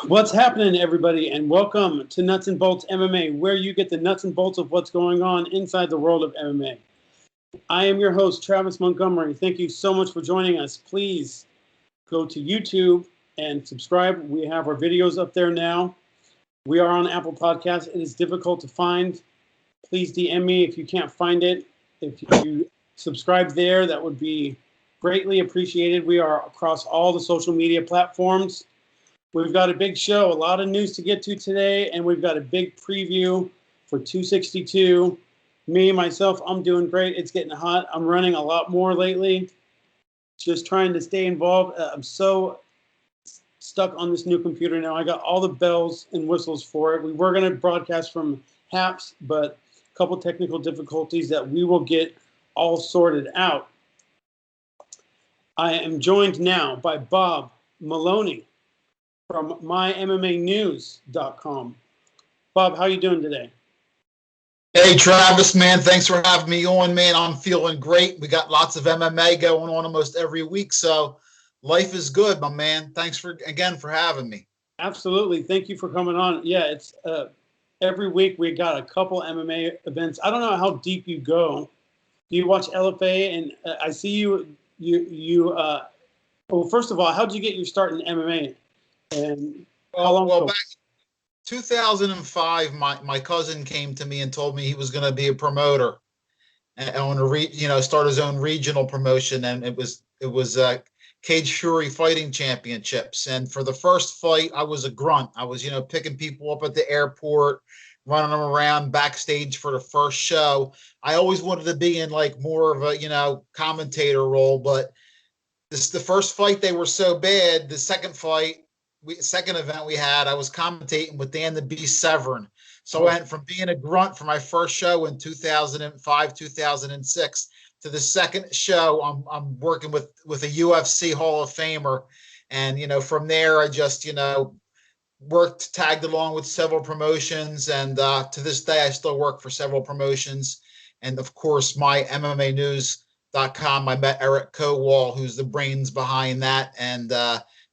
What's happening, everybody, and welcome to Nuts and Bolts MMA, where you get the nuts and bolts of what's going on inside the world of MMA. I am your host, Travis Montgomery. Thank you so much for joining us. Please go to YouTube and subscribe. We have our videos up there now. We are on Apple Podcasts. It is difficult to find. Please DM me if you can't find it. If you subscribe there, that would be greatly appreciated. We are across all the social media platforms. We've got a big show, a lot of news to get to today, and we've got a big preview for 262. Me, myself, I'm doing great. It's getting hot. I'm running a lot more lately, just trying to stay involved. I'm so stuck on this new computer now. I got all the bells and whistles for it. We were going to broadcast from HAPS, but a couple technical difficulties that we will get all sorted out. I am joined now by Bob Meloni from mymmanews.com. Bob, how you doing today? Hey, Travis, man, thanks for having me on, man. I'm feeling great. We got lots of MMA going on almost every week, so life is good, my man. Thanks again for having me. Absolutely. Thank you for coming on. Yeah, it's every week we got a couple MMA events. I don't know how deep you go. Do you watch LFA? And I see you well, first of all, how did you get your start in MMA? And how long ago? Back 2005, my cousin came to me and told me he was going to be a promoter and start his own regional promotion, and it was Cage Fury Fighting Championships. And for the first fight, I was a grunt. I was picking people up at the airport, running them around backstage for the first show. I always wanted to be in like more of a commentator role, but the first fight they were so bad. The second event we had, I was commentating with Dan the Beast Severn. So I went from being a grunt for my first show in 2005, 2006 to the second show. I'm working with a UFC Hall of Famer, and from there I just tagged along with several promotions, and to this day I still work for several promotions. And of course, my MMAnews.com. I met Eric Kowal, who's the brains behind that, and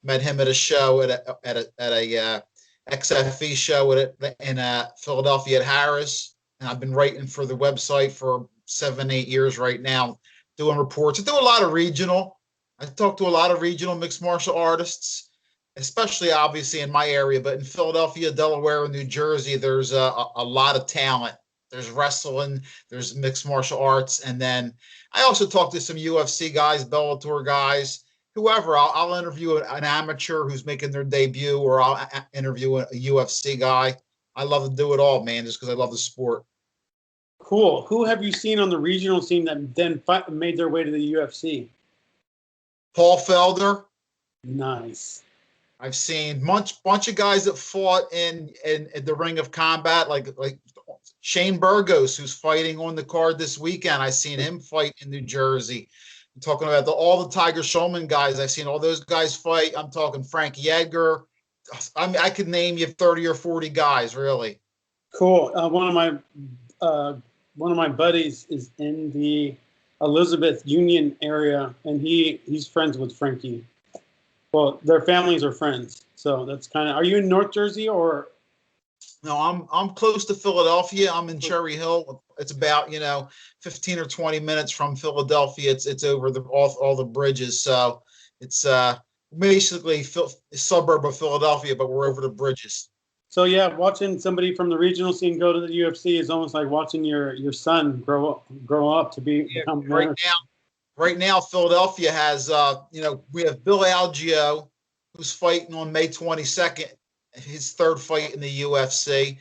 met him at a show at a XFE show in Philadelphia at Harris. And I've been writing for the website for 7-8 years right now, doing reports. I do a lot of regional. I talk to a lot of regional mixed martial artists, especially obviously in my area, but in Philadelphia, Delaware, and New Jersey, there's a lot of talent. There's wrestling, there's mixed martial arts, and then I also talk to some UFC guys, Bellator guys, whoever. I'll interview an amateur who's making their debut, or I'll interview a UFC guy. I love to do it all, man, just because I love the sport. Cool. Who have you seen on the regional scene that then made their way to the UFC? Paul Felder. Nice. I've seen bunch of guys that fought in the Ring of Combat, like Shane Burgos, who's fighting on the card this weekend. I've seen him fight in New Jersey. I'm talking about all the Tiger Showman guys. I've seen all those guys fight. I'm talking Frankie Edgar. I could name you 30 or 40 guys, really. Cool. One of my buddies is in the Elizabeth Union area, and he's friends with Frankie. Well, their families are friends, so that's kind of. Are you in North Jersey or? No, I'm close to Philadelphia. I'm in Cherry Hill. It's about 15 or 20 minutes from Philadelphia. It's over all the bridges, so it's basically a suburb of Philadelphia, but we're over the bridges. So yeah, watching somebody from the regional scene go to the UFC is almost like watching your son grow up to become Right now, Philadelphia has we have Bill Algeo, who's fighting on May 22nd. His third fight in the UFC.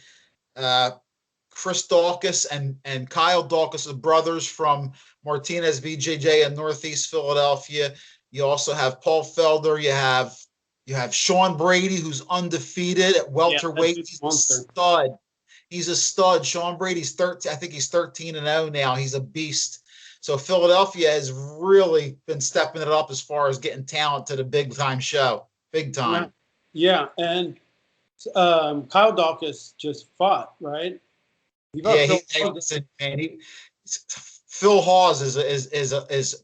Chris Dawkins and Kyle Dawkins are brothers from Martinez BJJ in Northeast Philadelphia. You also have Paul Felder. You have Sean Brady, who's undefeated at welterweight. Yeah, he's a stud. He's a stud. Sean Brady's 13. I think he's 13-0 now. He's a beast. So Philadelphia has really been stepping it up as far as getting talent to the big time show. Big time. Yeah, and Kyle Dawkins just fought, right? He Phil Hawes is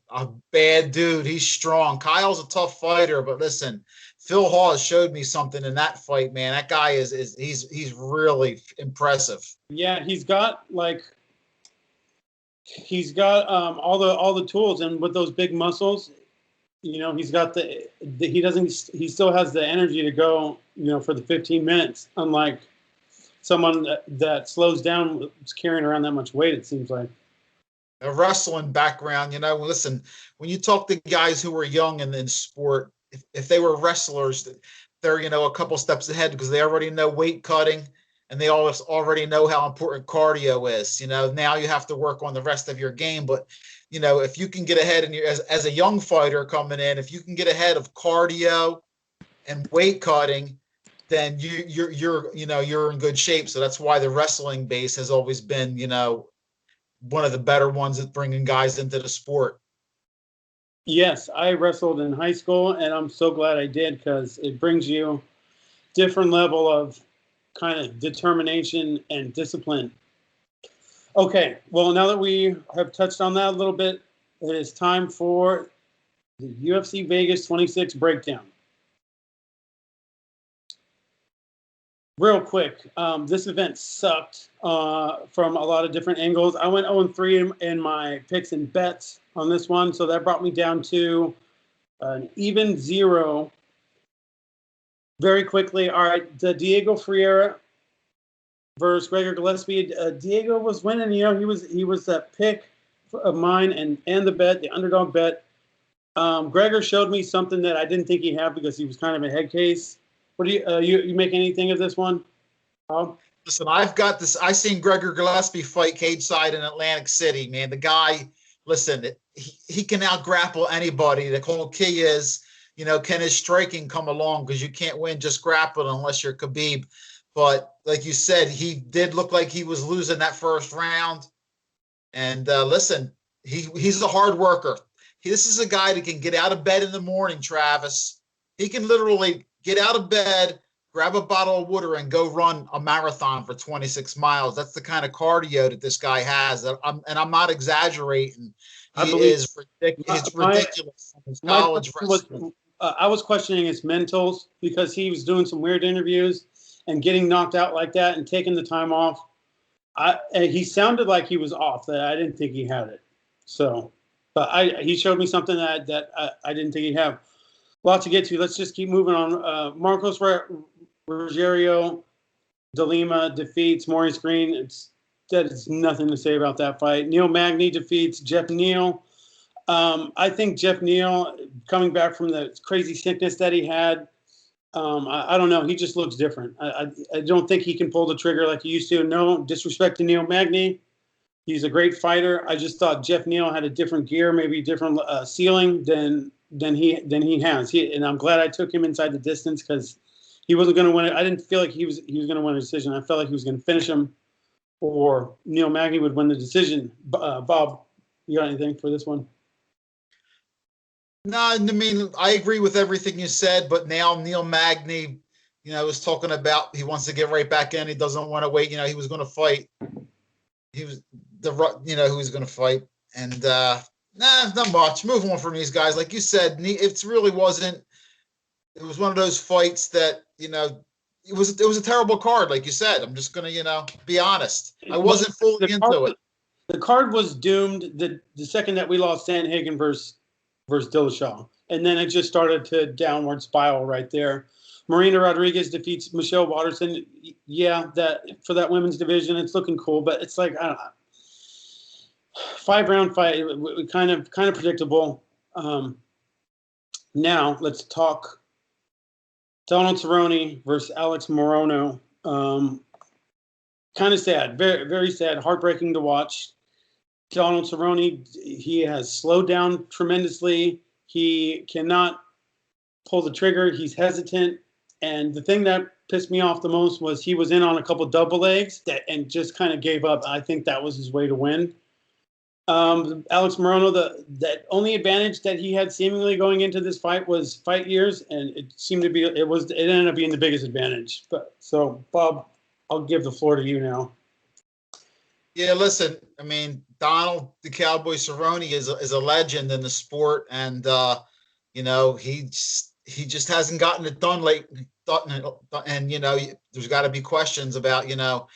a bad dude. He's strong. Kyle's a tough fighter, but listen, Phil Hawes showed me something in that fight, man. That guy he's really impressive. Yeah, he's got all the tools, and with those big muscles, he's got he still has the energy to go, for the 15 minutes, unlike someone that slows down carrying around that much weight, it seems like. A wrestling background, listen, when you talk to guys who are young in sport, if they were wrestlers, they're, a couple steps ahead because they already know weight cutting and they already know how important cardio is. Now you have to work on the rest of your game. But, if you can get ahead and as a young fighter coming in, if you can get ahead of cardio and weight cutting, then you're in good shape. So that's why the wrestling base has always been, one of the better ones at bringing guys into the sport. Yes, I wrestled in high school, and I'm so glad I did, because it brings you different level of kind of determination and discipline. Okay, well, now that we have touched on that a little bit, it is time for the UFC Vegas 26 breakdown. Real quick, this event sucked from a lot of different angles. I went 0-3 in my picks and bets on this one, so that brought me down to an even 0. Very quickly, all right, the Diego Ferreira versus Gregor Gillespie. Diego was winning. He was that pick of mine and the bet, the underdog bet. Gregor showed me something that I didn't think he had because he was kind of a head case. What do you make anything of this one? Listen, I've got this. I seen Gregor Gillespie fight cage side in Atlantic City, man. The guy, listen, he can out grapple anybody. The whole key is, can his striking come along? Because you can't win just grappling unless you're Khabib. But like you said, he did look like he was losing that first round. And listen, he's a hard worker. This is a guy that can get out of bed in the morning, Travis. He can literally get out of bed, grab a bottle of water, and go run a marathon for 26 miles. That's the kind of cardio that this guy has. And I'm not exaggerating. He is ridiculous. Ridiculous. College wrestling. I was questioning his mentals because he was doing some weird interviews and getting knocked out like that and taking the time off. He sounded like he was off. That I didn't think he had it. So, but he showed me something that I didn't think he'd have. Lot to get to. Let's just keep moving on. Marcos Rogerio de Lima defeats Maurice Green. There's nothing to say about that fight. Neil Magny defeats Jeff Neal. I think Jeff Neal, coming back from the crazy sickness that he had, I don't know. He just looks different. I don't think he can pull the trigger like he used to. No disrespect to Neil Magny. He's a great fighter. I just thought Jeff Neal had a different gear, maybe different ceiling than he has. And I'm glad I took him inside the distance because he wasn't going to win it. I didn't feel like he was going to win a decision. I felt like he was going to finish him, or Neil Magny would win the decision. Bob, you got anything for this one? No, I mean, I agree with everything you said, but now Neil Magny, was talking about he wants to get right back in. He doesn't want to wait. He was going to fight. He was who he's going to fight. And not much. Move on from these guys. Like you said, it really wasn't. It was one of those fights that, it was a terrible card, like you said. I'm just going to, be honest. I wasn't fully into it. The card was doomed the second that we lost Sandhagen versus Dillashaw. And then it just started to downward spiral right there. Marina Rodriguez defeats Michelle Waterson. Yeah, that for that women's division, it's looking cool, but it's like, I don't know. 5-round fight, kind of predictable. Now let's talk Donald Cerrone versus Alex Morono. Kind of sad, very, very sad, heartbreaking to watch. Donald Cerrone, he has slowed down tremendously. He cannot pull the trigger. He's hesitant. And the thing that pissed me off the most was he was in on a couple double legs and just kind of gave up. I think that was his way to win. Alex Morono, that only advantage that he had seemingly going into this fight was fight years, and it seemed to be it ended up being the biggest advantage. But so, Bob, I'll give the floor to you now. Yeah, listen, I mean, Donald the Cowboy Cerrone is a legend in the sport, and you know, he just hasn't gotten it done lately. And you know, there's got to be questions about, you know,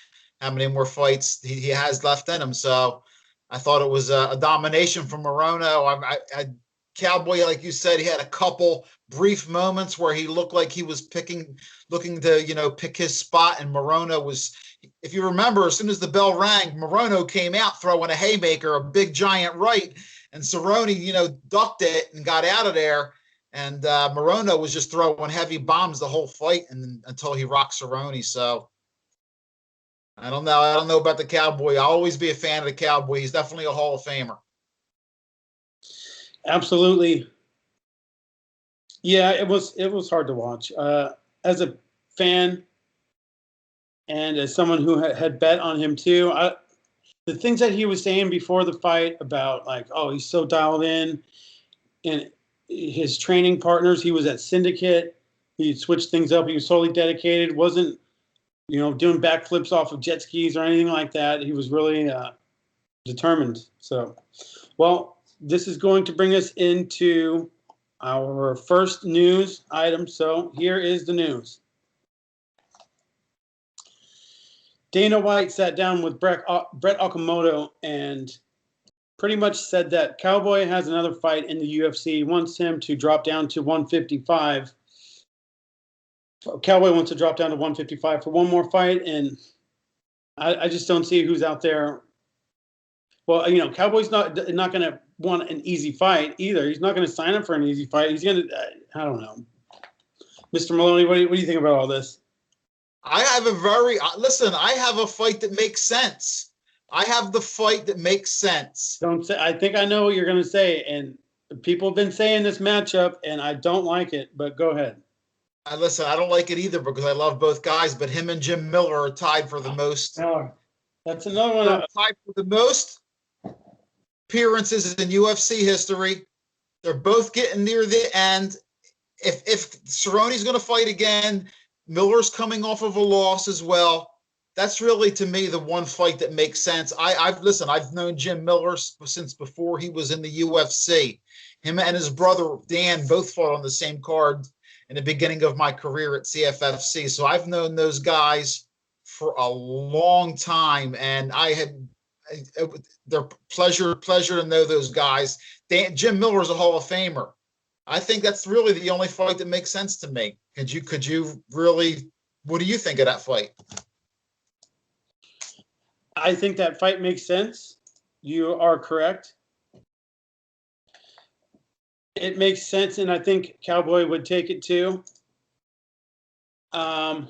how many more fights he has left in him. So I thought it was a domination from Morono. Cowboy, like you said, he had a couple brief moments where he looked like he was looking to, you know, pick his spot, and Morono was, if you remember, as soon as the bell rang, Morono came out throwing a haymaker, a big giant right, and Cerrone, you know, ducked it and got out of there. And Morono was just throwing heavy bombs the whole fight, and until he rocked Cerrone. So I don't know. I don't know about the Cowboy. I'll always be a fan of the Cowboy. He's definitely a Hall of Famer. Absolutely. Yeah, it was hard to watch. As a fan and as someone who had bet on him too, the things that he was saying before the fight about, like, oh, he's so dialed in, and his training partners, he was at Syndicate, he switched things up, he was totally dedicated, wasn't, you know, doing backflips off of jet skis or anything like that. He was really determined. So, well, this is going to bring us into our first news item. So here is the news. Dana White sat down with Brett Okamoto and pretty much said that Cowboy has another fight in the UFC. He wants him to drop down to 155. Cowboy wants to drop down to 155 for one more fight, and I just don't see who's out there. Well, you know, Cowboy's not going to want an easy fight either. He's not going to sign up for an easy fight. He's going to, I don't know. Mr. Meloni, what do you think about all this? I have listen, I have a fight that makes sense. I have the fight that makes sense. Don't say. I think I know what you're going to say, and people have been saying this matchup, and I don't like it. But go ahead. Listen, I don't like it either because I love both guys, but him and Jim Miller are tied for the most. Oh, that's another one. Tied for the most appearances in UFC history. They're both getting near the end. If Cerrone's going to fight again, Miller's coming off of a loss as well. That's really, to me, the one fight that makes sense. I've known Jim Miller since before he was in the UFC. Him and his brother Dan both fought on the same card in the beginning of my career at CFFC. So I've known those guys for a long time, and they're pleasure to know those guys. Jim Miller is a Hall of Famer. I think that's really the only fight that makes sense to me. Could you really? What do you think of that fight? I think that fight makes sense. You are correct. It makes sense, and I think Cowboy would take it too. But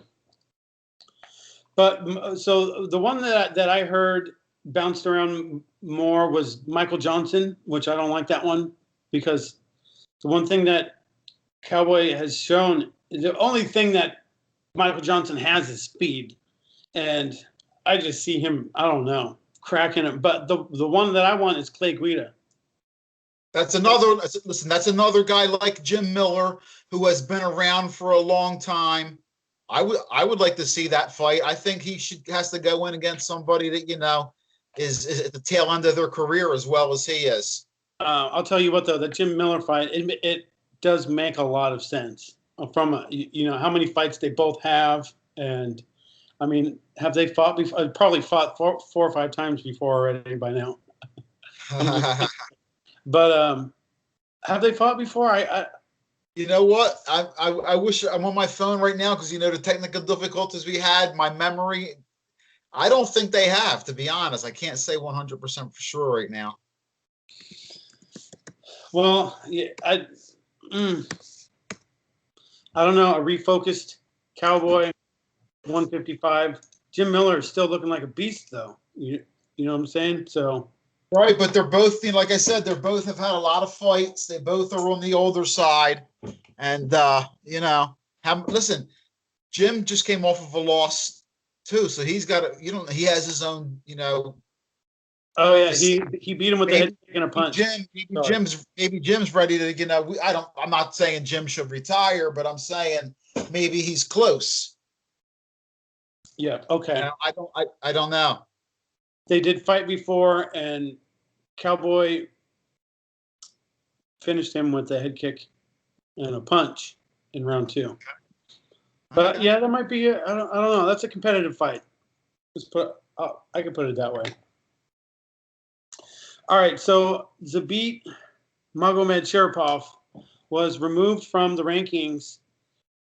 so the one that I heard bounced around more was Michael Johnson, which I don't like that one, because the one thing that Cowboy has shown, the only thing that Michael Johnson has is speed, and I just see him, I don't know, cracking it. But the one that I want is Clay Guida. That's another guy like Jim Miller who has been around for a long time. I would like to see that fight. I think he has to go in against somebody that, you know, is at the tail end of their career as well as he is. I'll tell you what, though, the Jim Miller fight, it does make a lot of sense from you know, how many fights they both have, and I mean, have they fought before? Probably fought four or five times before already by now. But have they fought before? You know what? I wish I'm on my phone right now because, you know, the technical difficulties we had, my memory. I don't think they have, to be honest. I can't say 100% for sure right now. Well, yeah, I don't know. A refocused Cowboy, 155. Jim Miller is still looking like a beast, though. You know what I'm saying? So. Right, but they're both, you know, like I said, they both have had a lot of fights. They both are on the older side, and you know, listen, Jim just came off of a loss too, so he's got he has his own, you know. Oh yeah, he beat him with the head kick and a punch. Maybe Jim's ready to, you know. I'm not saying Jim should retire, but I'm saying maybe he's close. Yeah. Okay. You know, I don't know. they did fight before, and Cowboy finished him with a head kick and a punch in round 2. But Okay. yeah, that might be. I don't know. That's a competitive fight. I could put it that way. All right. So Zabit Magomed Sharipov was removed from the rankings,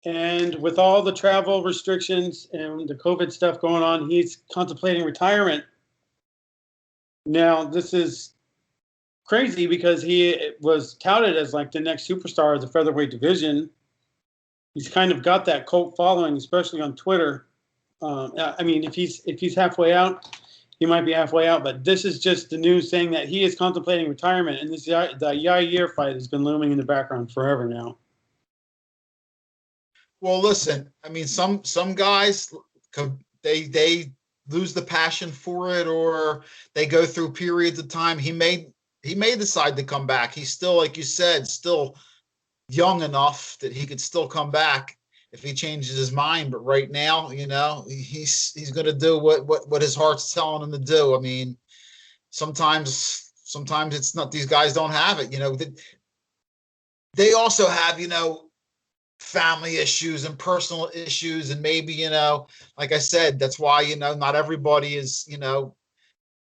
and with all the travel restrictions and the COVID stuff going on, he's contemplating retirement. Now, this is crazy because he was touted as like the next superstar of the featherweight division. He's kind of got that cult following, especially on Twitter. I mean, if he's halfway out, he might be halfway out. But this is just the news saying that he is contemplating retirement, and the Yair fight has been looming in the background forever now. Well, listen, I mean, some guys, they lose the passion for it, or they go through periods of time. He may decide to come back. He's still, like you said, still young enough that he could still come back if he changes his mind. But right now, you know, he's going to do what his heart's telling him to do. I mean, sometimes it's not, these guys don't have it. You know, they also have, you know, family issues and personal issues, and maybe, you know, like I said, that's why, you know, not everybody is, you know,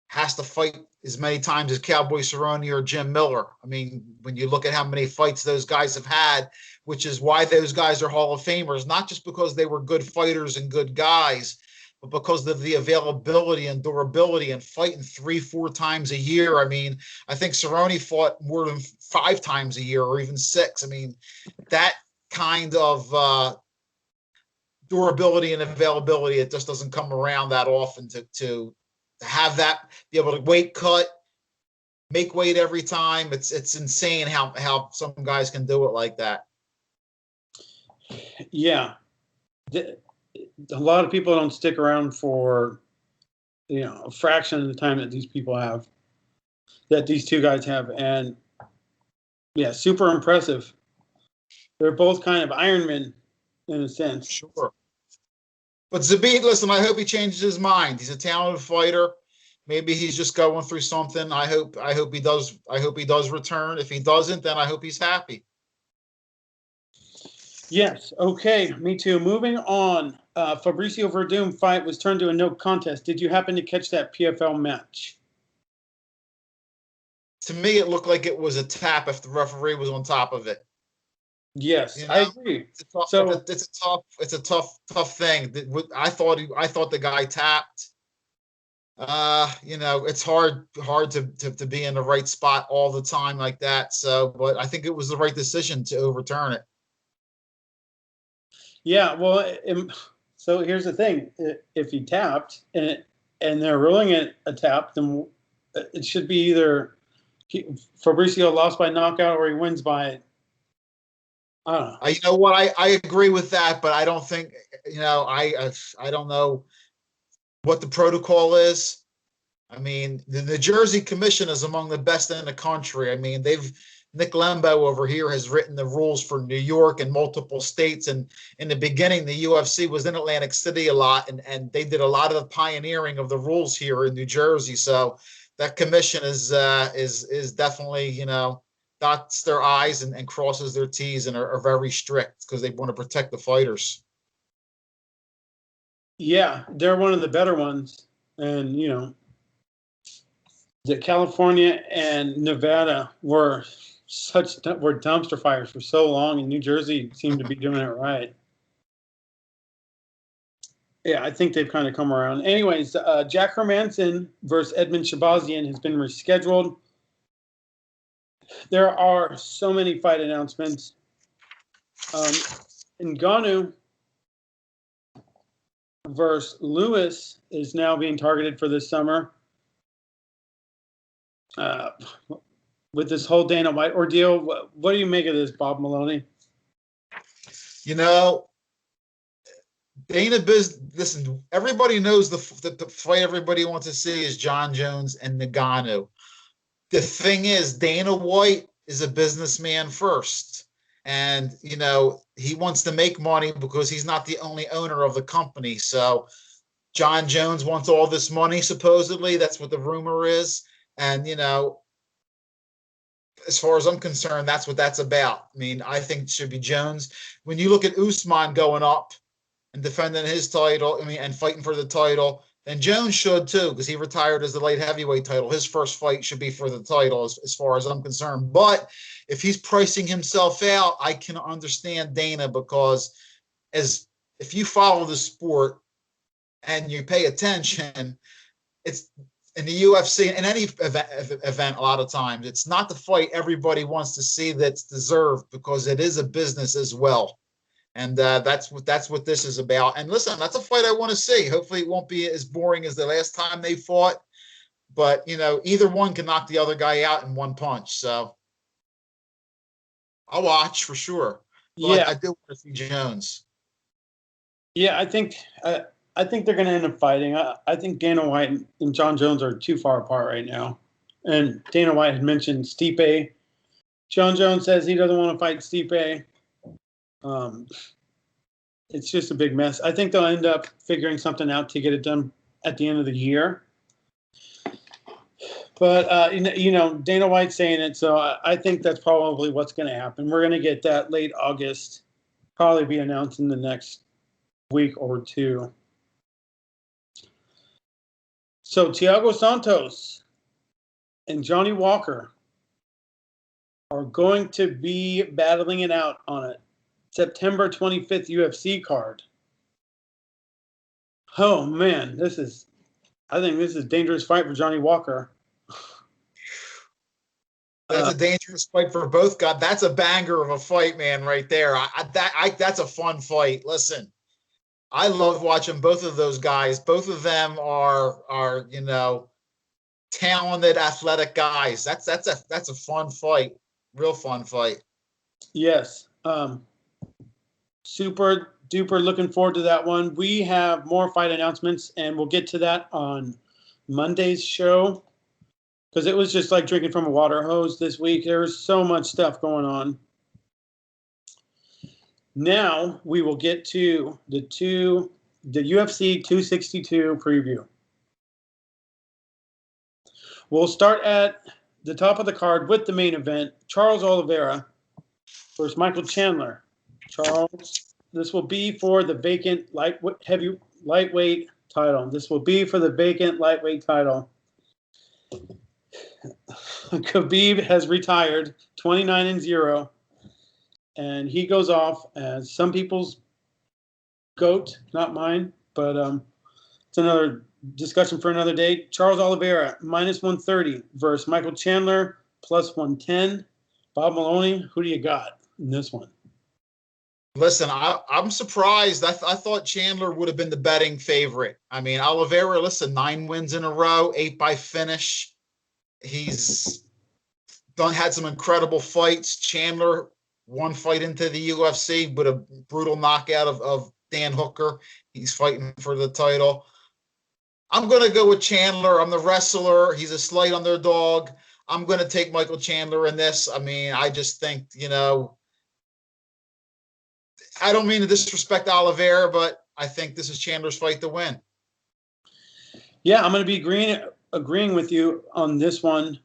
has to fight as many times as Cowboy Cerrone or Jim Miller. I mean, when you look at how many fights those guys have had, which is why those guys are Hall of Famers, not just because they were good fighters and good guys, but because of the availability and durability and fighting 3-4 times a year. I mean, I think Cerrone fought more than 5 times a year, or even 6. I mean, that kind of durability and availability, it just doesn't come around that often to have that, be able to weight cut, make weight every time. It's insane how some guys can do it like that. Yeah, a lot of people don't stick around for, you know, a fraction of the time that these people have, that these two guys have, and yeah, super impressive. They're both kind of Ironmen in a sense. Sure. But Zabit, listen, I hope he changes his mind. He's a talented fighter. Maybe he's just going through something. I hope he does. I hope he does return. If he doesn't, then I hope he's happy. Yes. Okay. Me too. Moving on. Fabricio Verdum fight was turned to a no contest. Did you happen to catch that PFL match? To me, it looked like it was a tap if the referee was on top of it. Yes, You know? I agree. It's a tough thing. I thought the guy tapped. You know, it's hard to be in the right spot all the time like that. So, but I think it was the right decision to overturn it. Yeah, well, so here's the thing: if he tapped and they're ruling it a tap, then it should be either Fabricio lost by knockout or he wins by. I don't know. You know what? I agree with that, but I don't think, you know, I don't know what the protocol is. I mean, the New Jersey Commission is among the best in the country. I mean, Nick Lembo over here has written the rules for New York and multiple states. And in the beginning, the UFC was in Atlantic City a lot, and they did a lot of the pioneering of the rules here in New Jersey. So that commission is definitely, you know, dots their I's and crosses their T's, and are very strict because they want to protect the fighters. Yeah, they're one of the better ones, and you know, the California and Nevada were dumpster fires for so long, and New Jersey seemed to be doing it right. Yeah, I think they've kind of come around. Anyways, Jack Hermanson versus Edmund Shabazian has been rescheduled. There are so many fight announcements. Ngannou versus Lewis is now being targeted for this summer. With this whole Dana White ordeal, what do you make of this, Bob Meloni? You know, listen, everybody knows the fight everybody wants to see is John Jones and Ngannou. The thing is, Dana White is a businessman first. And, you know, he wants to make money because he's not the only owner of the company. So John Jones wants all this money, supposedly. That's what the rumor is. And, you know, as far as I'm concerned, that's what that's about. I mean, I think it should be Jones. When you look at Usman going up and defending his title, I mean, and fighting for the title, then Jones should too, because he retired as the light heavyweight title. His first fight should be for the title, as far as I'm concerned. But if he's pricing himself out, I can understand Dana, because as if you follow the sport and you pay attention, it's in the UFC, in any event, a lot of times, it's not the fight everybody wants to see that's deserved, because it is a business as well. And that's what this is about. And listen, that's a fight I want to see. Hopefully it won't be as boring as the last time they fought. But, you know, either one can knock the other guy out in one punch. So I'll watch for sure. But Yeah, I do want to see Jones. yeah, I think they're going to end up fighting. I think Dana White and John Jones are too far apart right now. And Dana White had mentioned Stipe. John Jones says he doesn't want to fight Stipe. It's just a big mess. I think they'll end up figuring something out to get it done at the end of the year. But, you know, Dana White's saying it, so I think that's probably what's going to happen. We're going to get that late August, probably be announced in the next week or two. So Thiago Santos and Johnny Walker are going to be battling it out on a September 25th UFC card. Oh, man, I think this is a dangerous fight for Johnny Walker. That's a dangerous fight for both guys. That's a banger of a fight, man, right there. That's a fun fight. Listen, I love watching both of those guys. Both of them are you know, talented, athletic guys. That's a fun fight, real fun fight. Yes, super duper looking forward to that one. We have more fight announcements, and we'll get to that on Monday's show, because it was just like drinking from a water hose this week. There was so much stuff going on. Now we will get to the UFC 262 preview. We'll start at the top of the card with the main event: Charles Oliveira versus Michael Chandler. Charles, this will be for the vacant lightweight title. This will be for the vacant lightweight title. Khabib has retired, 29-0, and he goes off as some people's GOAT, not mine, but it's another discussion for another day. Charles Oliveira, -130 versus Michael Chandler, +110. Bob Meloni, who do you got in this one? Listen, I'm surprised. I thought Chandler would have been the betting favorite. I mean, Oliveira, listen, 9 wins in a row, 8 by finish. He's had some incredible fights. Chandler, one fight into the UFC with a brutal knockout of Dan Hooker. He's fighting for the title. I'm going to go with Chandler. I'm the wrestler. He's a slight underdog. I'm going to take Michael Chandler in this. I mean, I just think, you know, I don't mean to disrespect Oliveira, but I think this is Chandler's fight to win. Yeah, I'm going to be agreeing with you on this one.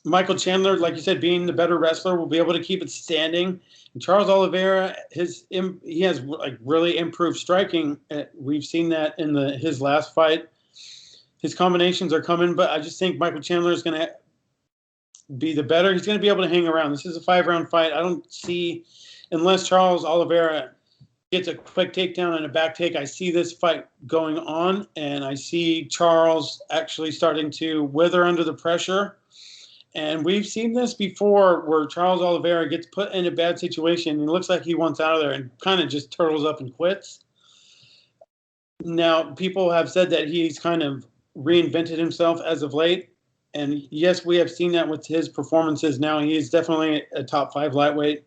Michael Chandler, like you said, being the better wrestler, will be able to keep it standing. And Charles Oliveira, he has like really improved striking. We've seen that in his last fight. His combinations are coming, but I just think Michael Chandler is going to be the better. He's going to be able to hang around. This is a 5-round fight. I don't see, unless Charles Oliveira gets a quick takedown and a back take, I see this fight going on, and I see Charles actually starting to wither under the pressure. And we've seen this before, where Charles Oliveira gets put in a bad situation and looks like he wants out of there and kind of just turtles up and quits. Now, people have said that he's kind of reinvented himself as of late. And yes, we have seen that with his performances now. He is definitely a top 5 lightweight.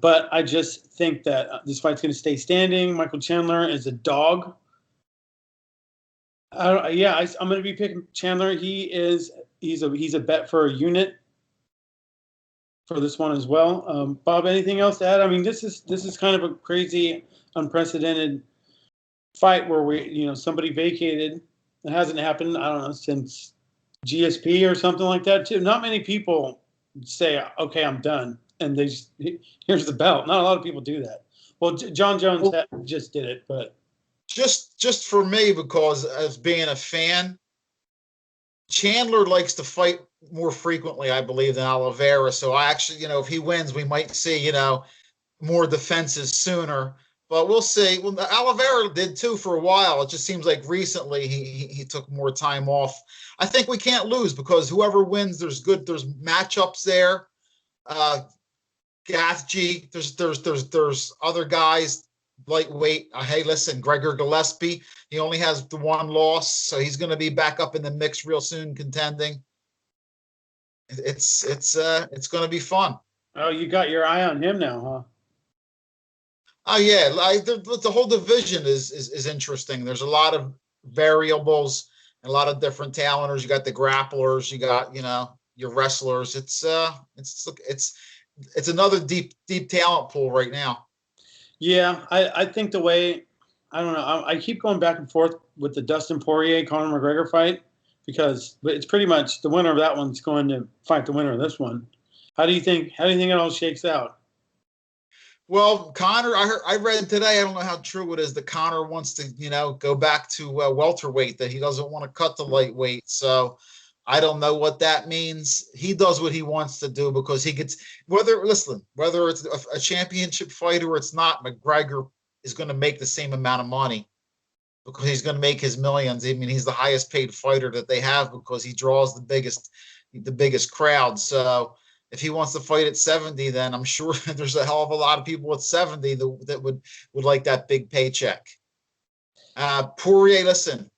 But I just think that this fight's going to stay standing. Michael Chandler is a dog. I'm going to be picking Chandler. He's a bet for a unit for this one as well. Bob, anything else to add? I mean, this is kind of a crazy, unprecedented fight where somebody vacated. It hasn't happened, I don't know, since GSP or something like that too. Not many people say, "Okay, I'm done," and here's the belt. Not a lot of people do that. Well, John Jones just did it, but just for me, because as being a fan, Chandler likes to fight more frequently, I believe, than Oliveira. So I actually, if he wins, we might see, more defenses sooner. But we'll see. Well, Oliveira did too for a while. It just seems like recently he took more time off. I think we can't lose because whoever wins, there's matchups there. Gaethje, there's other guys lightweight. Hey, listen, Gregor Gillespie, he only has the one loss, so he's going to be back up in the mix real soon, contending. It's going to be fun. Oh, you got your eye on him now, huh? Oh yeah, the whole division is interesting. There's a lot of variables and a lot of different talenters. You got the grapplers, you got your wrestlers. It's another deep talent pool right now. Yeah, I think the way, I don't know, I keep going back and forth with the Dustin Poirier Conor McGregor fight but it's pretty much the winner of that one's going to fight the winner of this one. How do you think it all shakes out? Well, Conor, I read today, I don't know how true it is, that Conor wants to, go back to welterweight, that he doesn't want to cut the lightweight. So I don't know what that means. He does what he wants to do because he gets, whether it's a championship fight or it's not, McGregor is going to make the same amount of money because he's going to make his millions. I mean, he's the highest paid fighter that they have because he draws the biggest crowd. So if he wants to fight at 70, then I'm sure there's a hell of a lot of people at 70 that would like that big paycheck. Poirier, listen,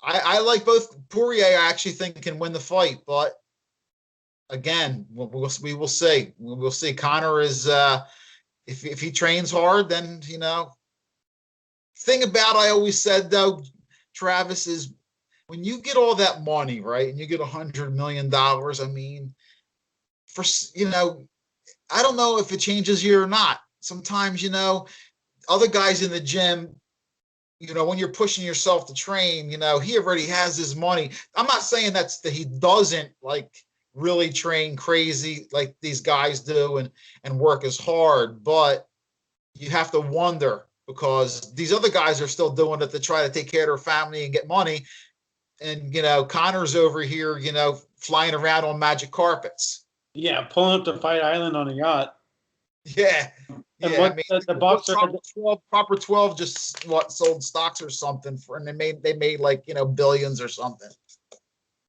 I like both. Poirier, I actually think can win the fight, but again, we will see. We will see. Conor is, if he trains hard, then Thing about I always said though, Travis, is when you get all that money, right, and you get $100 million. I mean, for I don't know if it changes you or not. Sometimes other guys in the gym, when you're pushing yourself to train, he already has his money. I'm not saying that he doesn't really train crazy like these guys do and work as hard, but you have to wonder because these other guys are still doing it to try to take care of their family and get money. And, Conor's over here, flying around on magic carpets. Yeah, pulling up to Fight Island on a yacht. Yeah. And I mean, the boxer Proper 12 just sold stocks or something and they made billions or something.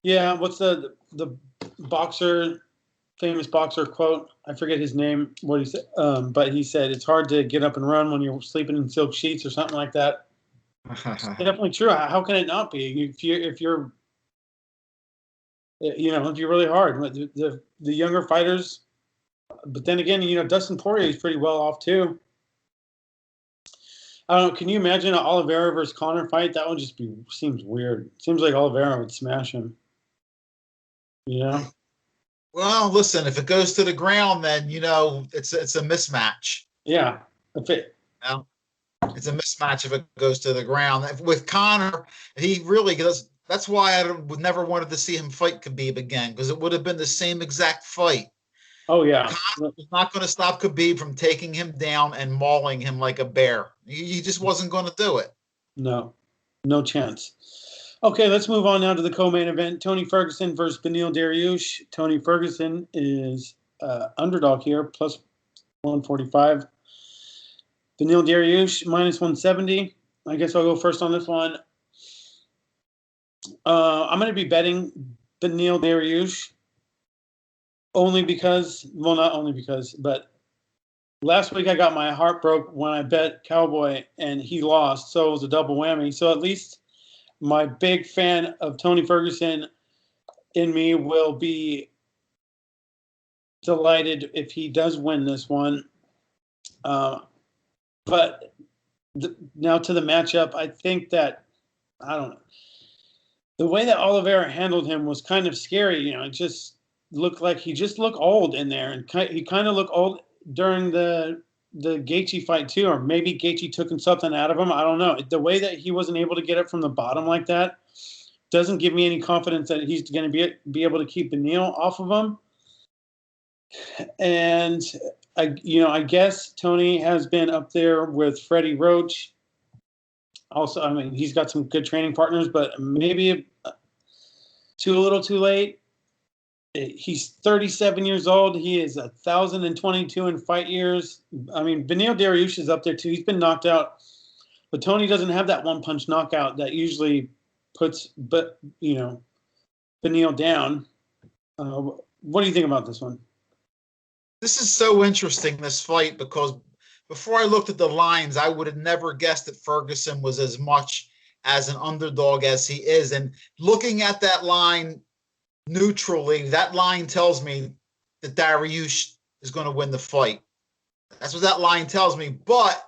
Yeah, what's the famous boxer quote? I forget his name, what he said, but he said it's hard to get up and run when you're sleeping in silk sheets or something like that. Definitely true. How can it not be? If you're really hard, the younger fighters. But then again, Dustin Poirier is pretty well off too. I don't know. Can you imagine an Oliveira versus Conor fight? That would just seems weird. Seems like Oliveira would smash him. Well, listen, if it goes to the ground, then it's a mismatch. Yeah, it's a mismatch if it goes to the ground. With Conor, he really does. That's why I would never wanted to see him fight Khabib again because it would have been the same exact fight. Oh yeah, Conor was not going to stop Khabib from taking him down and mauling him like a bear. He just wasn't going to do it. No chance. Okay, let's move on now to the co-main event. Tony Ferguson versus Beneil Dariush. Tony Ferguson is underdog here, plus 145. Beneil Dariush, minus 170. I guess I'll go first on this one. I'm going to be betting Beneil Dariush not only because, but last week I got my heart broke when I bet Cowboy and he lost, so it was a double whammy. So at least my big fan of Tony Ferguson in me will be delighted if he does win this one. But now to the matchup, I think that, I don't know, the way that Oliveira handled him was kind of scary. It just looked like he just looked old in there. And he kind of looked old during the the Gaethje fight too, or maybe Gaethje took something out of him. I don't know. The way that he wasn't able to get it from the bottom like that doesn't give me any confidence that he's going to be able to keep Beneil off of him. And I guess Tony has been up there with Freddie Roach. Also, I mean, he's got some good training partners, but maybe too little, too late. He's 37 years old. He is 1,022 in fight years. I mean, Beneil Dariush is up there too. He's been knocked out, but Tony doesn't have that one-punch knockout that usually puts, Beneil down. What do you think about this one? This is so interesting, this fight, because before I looked at the lines, I would have never guessed that Ferguson was as much as an underdog as he is. And looking at that line neutrally, that line tells me that Dariush is going to win the fight. That's what that line tells me. But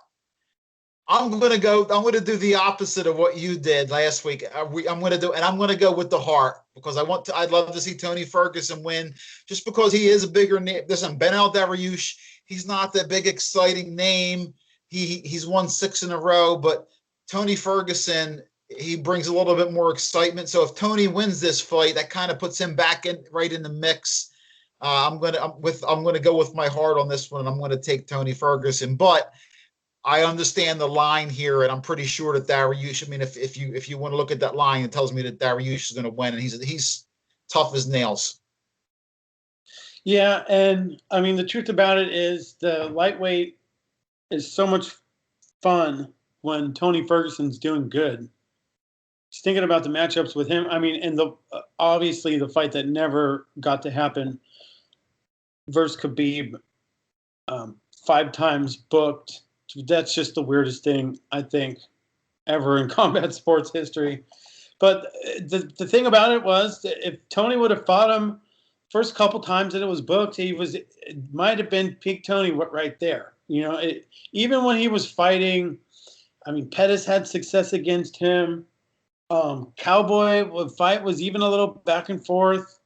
I'm going to do the opposite of what you did last week. I'm going to go with the heart, because I'd love to see Tony Ferguson win, just because he is a bigger name. Listen, Beneil Dariush, he's not that big, exciting name. He's won 6 in a row, but Tony Ferguson, he brings a little bit more excitement. So if Tony wins this fight, that kind of puts him back right in the mix. I'm going to go with my heart on this one, and I'm going to take Tony Ferguson. But I understand the line here, and I'm pretty sure that Dariush. I mean, if you want to look at that line, it tells me that Dariush is going to win, and he's tough as nails. Yeah, and I mean, the truth about it is the lightweight is so much fun when Tony Ferguson's doing good. Just thinking about the matchups with him, I mean, and obviously the fight that never got to happen versus Khabib, 5 times booked. That's just the weirdest thing, I think, ever in combat sports history. But the thing about it was that if Tony would have fought him first couple times that it was booked, it might have been peak Tony right there. Even when he was fighting, I mean, Pettis had success against him. Cowboy fight was even a little back and forth.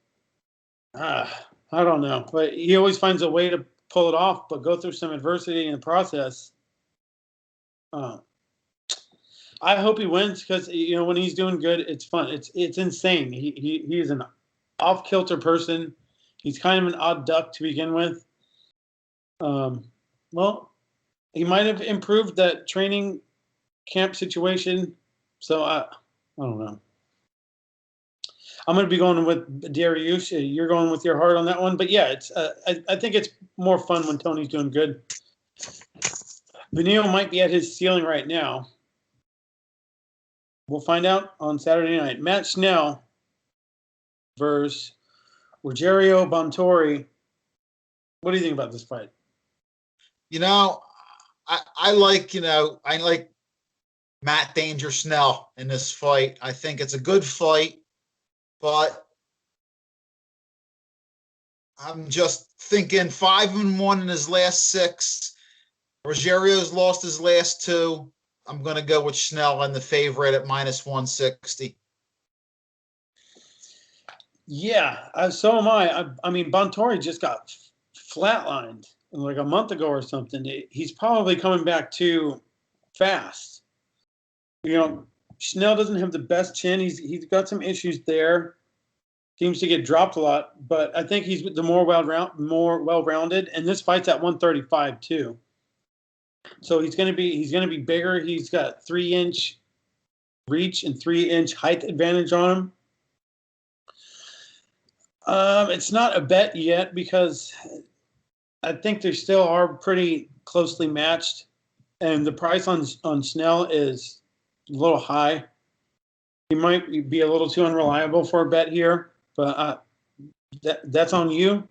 I don't know, but he always finds a way to pull it off, but go through some adversity in the process. I hope he wins, because when he's doing good, it's fun. It's insane. He is an off-kilter person. He's kind of an odd duck to begin with. Well, he might have improved that training camp situation. So I don't know. I'm going to be going with Dariush. You're going with your heart on that one. But yeah, it's I think it's more fun when Tony's doing good. Beneil might be at his ceiling right now. We'll find out on Saturday night. Matt Schnell versus Rogerio Bontory. What do you think about this fight? I like Matt Danger Schnell in this fight. I think it's a good fight, but I'm just thinking 5-1 in his last 6. Rogerio's lost his last 2. I'm going to go with Schnell and the favorite at -160. Yeah, so am I. I mean, Bontory just got flatlined like a month ago or something. He's probably coming back too fast. Schnell doesn't have the best chin. He's got some issues there. Seems to get dropped a lot, but I think he's the more well-rounded. And this fight's at 135 too. So he's going to be bigger. He's got 3-inch reach and 3-inch height advantage on him. It's not a bet yet, because I think they still are pretty closely matched, and the price on Schnell is a little high. He might be a little too unreliable for a bet here, but that's on you,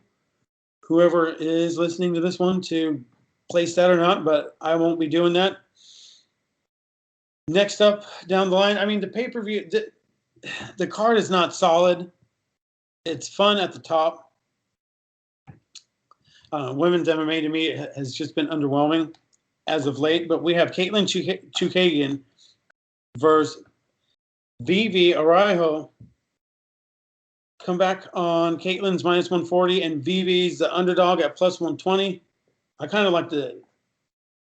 whoever is listening to this one, to place that or not, but I won't be doing that. Next up down the line, I mean, the pay-per-view, the card is not solid. It's fun at the top. Women's MMA to me has just been underwhelming as of late, but we have Caitlin Chukagian versus Vivi Araujo. Come back on Caitlin's -140 and Vivi's the underdog at +120. I kind of like the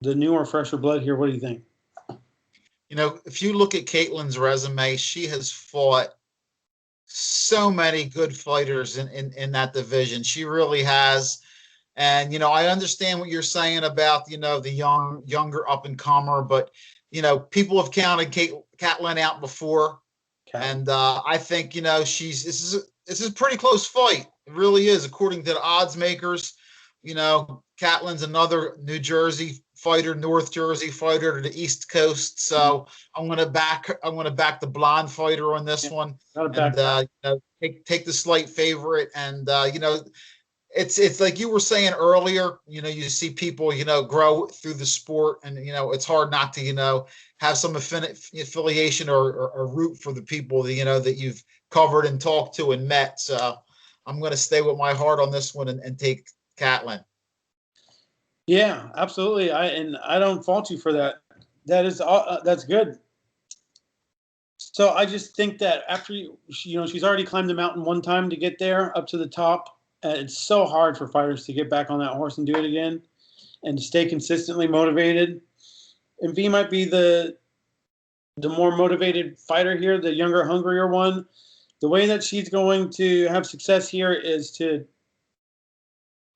the newer, fresher blood here. What do you think? If you look at Caitlin's resume, she has fought so many good fighters in that division. She really has. And, I understand what you're saying about, the younger up and comer, but, people have counted Caitlin out before. Okay. And I think, this is a pretty close fight. It really is, according to the odds makers. Caitlin's another New Jersey fighter, North Jersey fighter to the East Coast. So I'm gonna back the blonde fighter on this one. And take the slight favorite. And it's like you were saying earlier, you see people, grow through the sport, and it's hard not to, have some affiliation or root for the people that, that you've covered and talked to and met. So I'm going to stay with my heart on this one and take Caitlin. Yeah, absolutely. I don't fault you for that. That's good. So I just think that after she's already climbed the mountain one time to get there up to the top. It's so hard for fighters to get back on that horse and do it again, and to stay consistently motivated. And V might be the more motivated fighter here, the younger, hungrier one. The way that she's going to have success here is to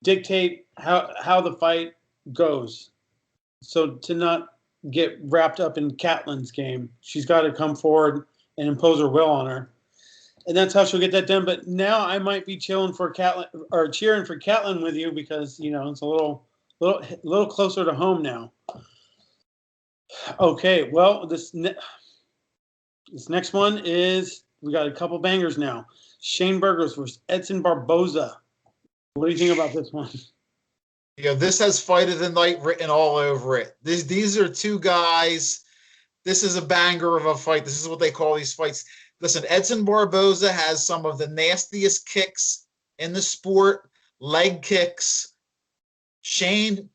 dictate how the fight goes. So to not get wrapped up in Caitlin's game, she's got to come forward and impose her will on her. And that's how she'll get that done. But now I might be cheering for Caitlin with you, because it's a little closer to home now. Okay, well this next one is, we got a couple bangers now. Shane Burgos versus Edson Barboza. What do you think about this one? This has Fight of the Night written all over it. These are two guys. This is a banger of a fight. This is what they call these fights. Listen, Edson Barboza has some of the nastiest kicks in the sport, leg kicks. Shane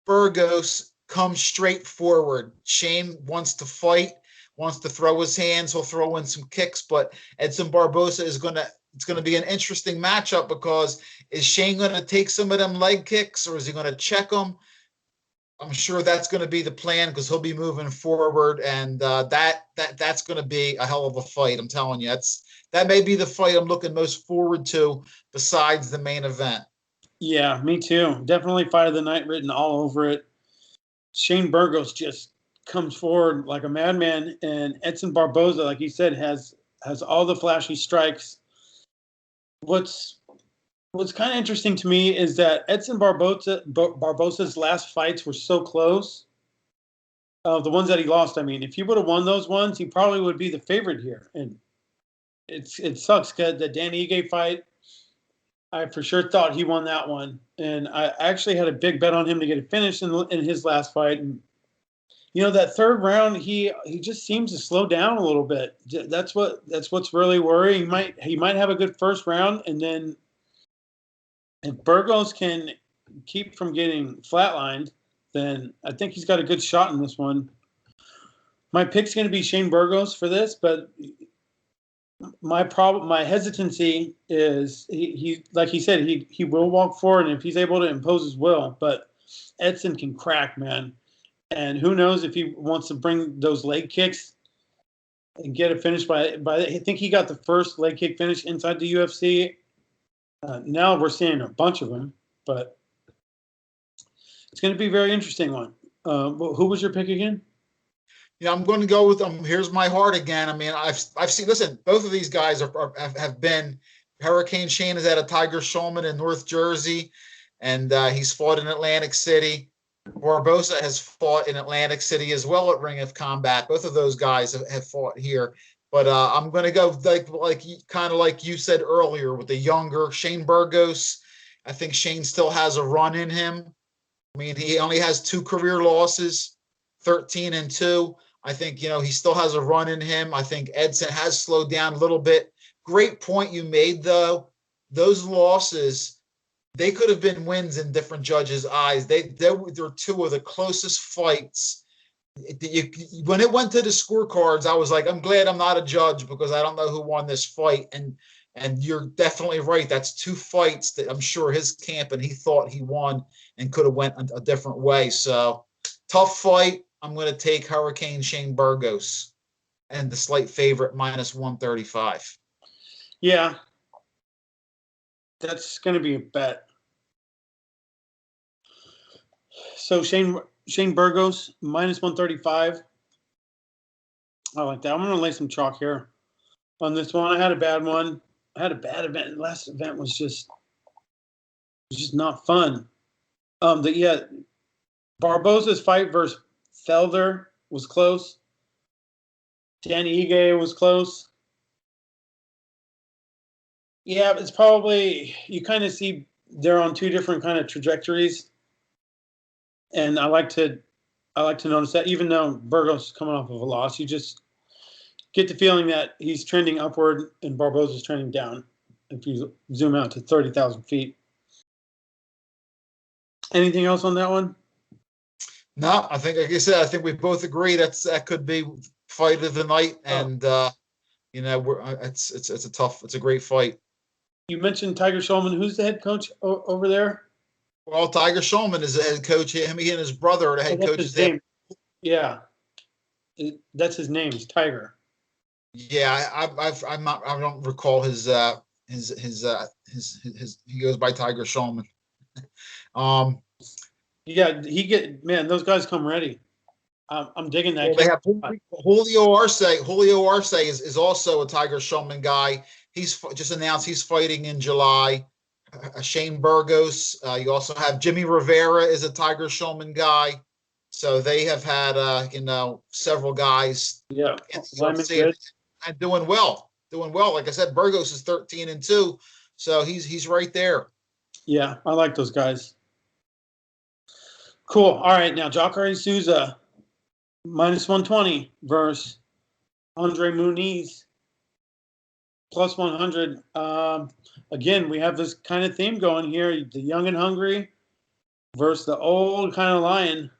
Burgos comes straight forward. Shane wants to fight, wants to throw his hands. He'll throw in some kicks, but Edson Barboza it's going to be an interesting matchup, because is Shane going to take some of them leg kicks, or is he going to check them? I'm sure that's going to be the plan, because he'll be moving forward, and that's going to be a hell of a fight. I'm telling you, that may be the fight I'm looking most forward to besides the main event. Yeah, me too. Definitely Fight of the Night written all over it. Shane Burgos just comes forward like a madman, and Edson Barboza, like you said, has all the flashy strikes. What's kind of interesting to me is that Edson Barboza's last fights were so close. The ones that he lost, I mean, if he would have won those ones, he probably would be the favorite here. And it sucks, because the Dan Ige fight, I for sure thought he won that one. And I actually had a big bet on him to get it finished in his last fight. And, that third round, he just seems to slow down a little bit. That's what's really worrying. He might have a good first round, and then if Burgos can keep from getting flatlined, then I think he's got a good shot in this one. My pick's going to be Shane Burgos for this, but my hesitancy is he like he said, he will walk forward, and if he's able to impose his will, but Edson can crack, man. And who knows if he wants to bring those leg kicks and get it finished by I think he got the first leg kick finish inside the UFC. Now we're seeing a bunch of them, but it's going to be a very interesting one. Who was your pick again? I'm going to go with here's my heart again. I mean, I've seen. Listen, both of these guys have been. Hurricane Shane is out of Tiger Schulman in North Jersey, and he's fought in Atlantic City. Barboza has fought in Atlantic City as well at Ring of Combat. Both of those guys have fought here. But I'm going to go like you said earlier with the younger Shane Burgos. I think Shane still has a run in him. I mean, he only has 2 career losses, 13-2. I think, he still has a run in him. I think Edson has slowed down a little bit. Great point you made, though. Those losses, they could have been wins in different judges' eyes. They're 2 of the closest fights. When it went to the scorecards, I was like, I'm glad I'm not a judge, because I don't know who won this fight. And you're definitely right. That's 2 fights that I'm sure his camp and he thought he won and could have went a different way. So Tough fight. I'm going to take Hurricane Shane Burgos and the slight favorite -135. Yeah, that's going to be a bet. So Shane Burgos -135. I like that. I'm going to lay some chalk here on this one. I had a bad one. I had a bad event. The last event was just not fun. Barboza's fight versus Felder was close. Dan Ige was close. Yeah, it's probably, you kind of see they're on two different kind of trajectories, and I like to notice that. Even though Burgos is coming off of a loss, you just get the feeling that he's trending upward and Barboza's trending down. If you zoom out to 30,000 feet. Anything else on that one? No, I think, like I said, I think we both agree that could be fight of the night, and it's a great fight. You mentioned Tiger Shulman. Who's the head coach over there? Well, Tiger Shulman is the head coach. He and his brother are the head coaches there. Yeah, that's his name. It's Tiger. Yeah, I don't recall his he goes by Tiger Shulman. Yeah, those guys come ready. I'm digging that. Well, they have Julio Arce. Julio Arce is also a Tiger Shulman guy. He's just announced he's fighting in July. Shane Burgos. You also have Jimmy Rivera is a Tiger Shulman guy. So they have had several guys. Yeah, and doing well. Like I said, Burgos is 13-2, so he's right there. Yeah, I like those guys. Cool. All right, now Jacare Souza -120 versus Andre Muniz +100. Again, we have this kind of theme going here: the young and hungry versus the old kind of lion.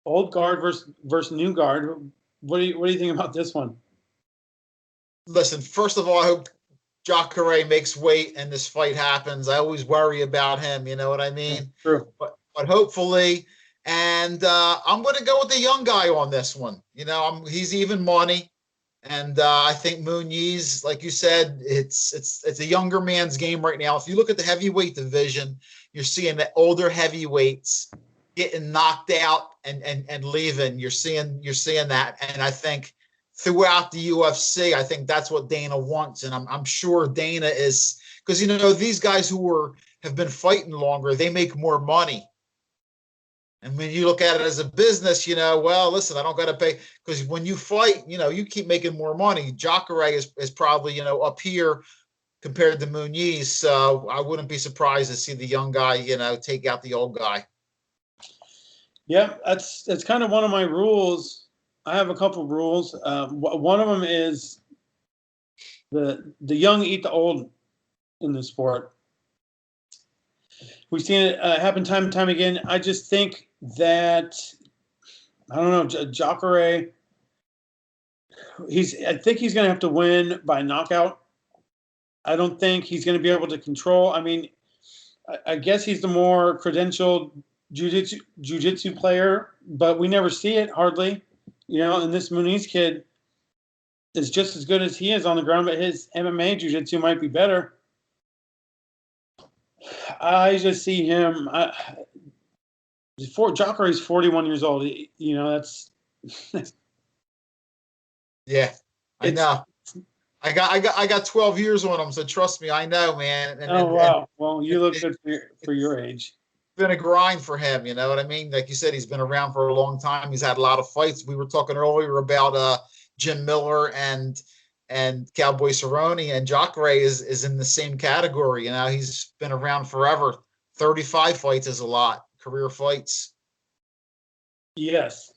Old guard versus new guard. What do you think about this one? Listen, first of all, I hope Jacare makes weight and this fight happens. I always worry about him. You know what I mean? True. But hopefully, and I'm going to go with the young guy on this one. He's even money, and I think Muniz, like you said, it's a younger man's game right now. If you look at the heavyweight division, you're seeing the older heavyweights getting knocked out and leaving. You're seeing that, and I think throughout the UFC, I think that's what Dana wants, and I'm sure Dana is, because these guys who have been fighting longer, they make more money. And when you look at it as a business, well, listen, I don't got to pay, because when you fight, you keep making more money. Jacare is probably up here compared to Muniz, so I wouldn't be surprised to see the young guy take out the old guy. Yeah, that's kind of one of my rules. I have a couple of rules. One of them is the young eat the old in the sport. We've seen it happen time and time again. I just think that, I don't know, Jacare, I think he's going to have to win by knockout. I don't think he's going to be able to control. I mean, I guess he's the more credentialed jiu-jitsu player, but we never see it hardly. And this Muniz kid is just as good as he is on the ground, but his MMA jiu-jitsu might be better. I just see him. Jacare is 41 years old. That's. Yeah, I know. I got 12 years on him, so trust me, I know, man. Wow. Well, you look good for your age. Been a grind for him, you know what I mean? Like you said, he's been around for a long time. He's had a lot of fights. We were talking earlier about Jim Miller and Cowboy Cerrone, and Jacare is in the same category. He's been around forever. 35 fights is a lot. Career fights. Yes.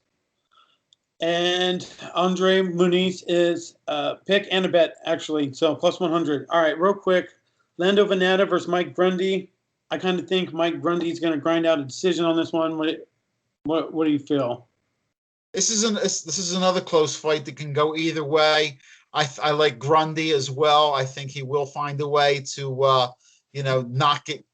And Andre Muniz is a pick and a bet, actually. So +100. All right, real quick. Lando Venata versus Mike Grundy. I kind of think Mike Grundy is going to grind out a decision on this one. What do you feel? This is another close fight that can go either way. I like Grundy as well. I think he will find a way to not get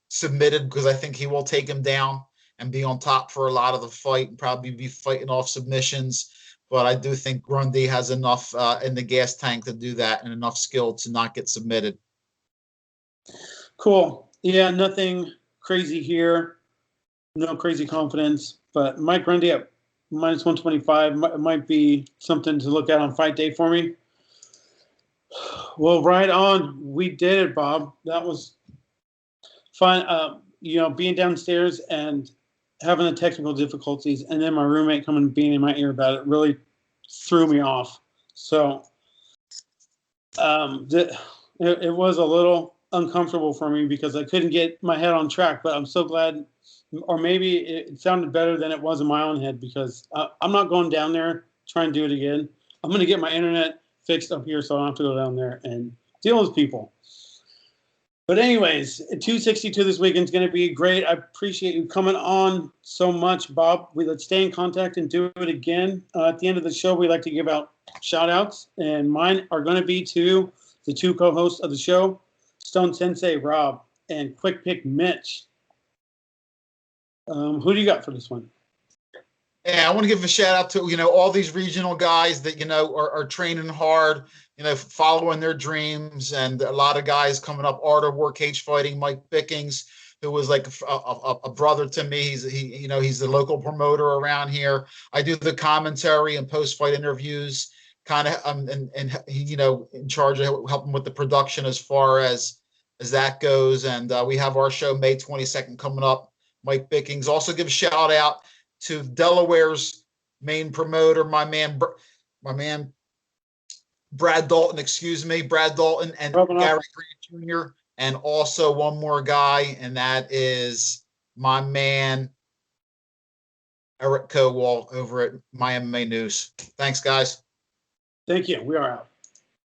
submitted, because I think he will take him down. and be on top for a lot of the fight and probably be fighting off submissions. But I do think Grundy has enough in the gas tank to do that and enough skill to not get submitted. Cool. Yeah, nothing crazy here. No crazy confidence. But Mike Grundy at minus 125 might be something to look at on fight day for me. Well, right on. We did it, Bob. That was fun. Being downstairs and having the technical difficulties, and then my roommate coming and being in my ear about it really threw me off. So it was a little uncomfortable for me because I couldn't get my head on track. But I'm so glad, or maybe it sounded better than it was in my own head, because I'm not going down there trying to do it again. I'm going to get my internet fixed up here so I don't have to go down there and deal with people. But anyways, 262 this weekend is going to be great. I appreciate you coming on so much, Bob. Let's stay in contact and do it again. At the end of the show, we like to give out shout-outs, and mine are going to be to the two co-hosts of the show, Stone Sensei Rob and Quick Pick Mitch. Who do you got for this one? Yeah, I want to give a shout out to, all these regional guys that, are training hard, following their dreams, and a lot of guys coming up. Art of War Cage Fighting, Mike Bickings, who was like a brother to me. He's the local promoter around here. I do the commentary and post-fight interviews, kind of, and he, in charge of helping with the production as far as that goes. And we have our show May 22nd coming up. Mike Bickings. Also give a shout out to Delaware's main promoter, my man Brad Dalton, Brad Dalton and Gary Grant Jr., and also one more guy, and that is my man Eric Kowal over at My MMA News. Thanks, guys. Thank you. We are out.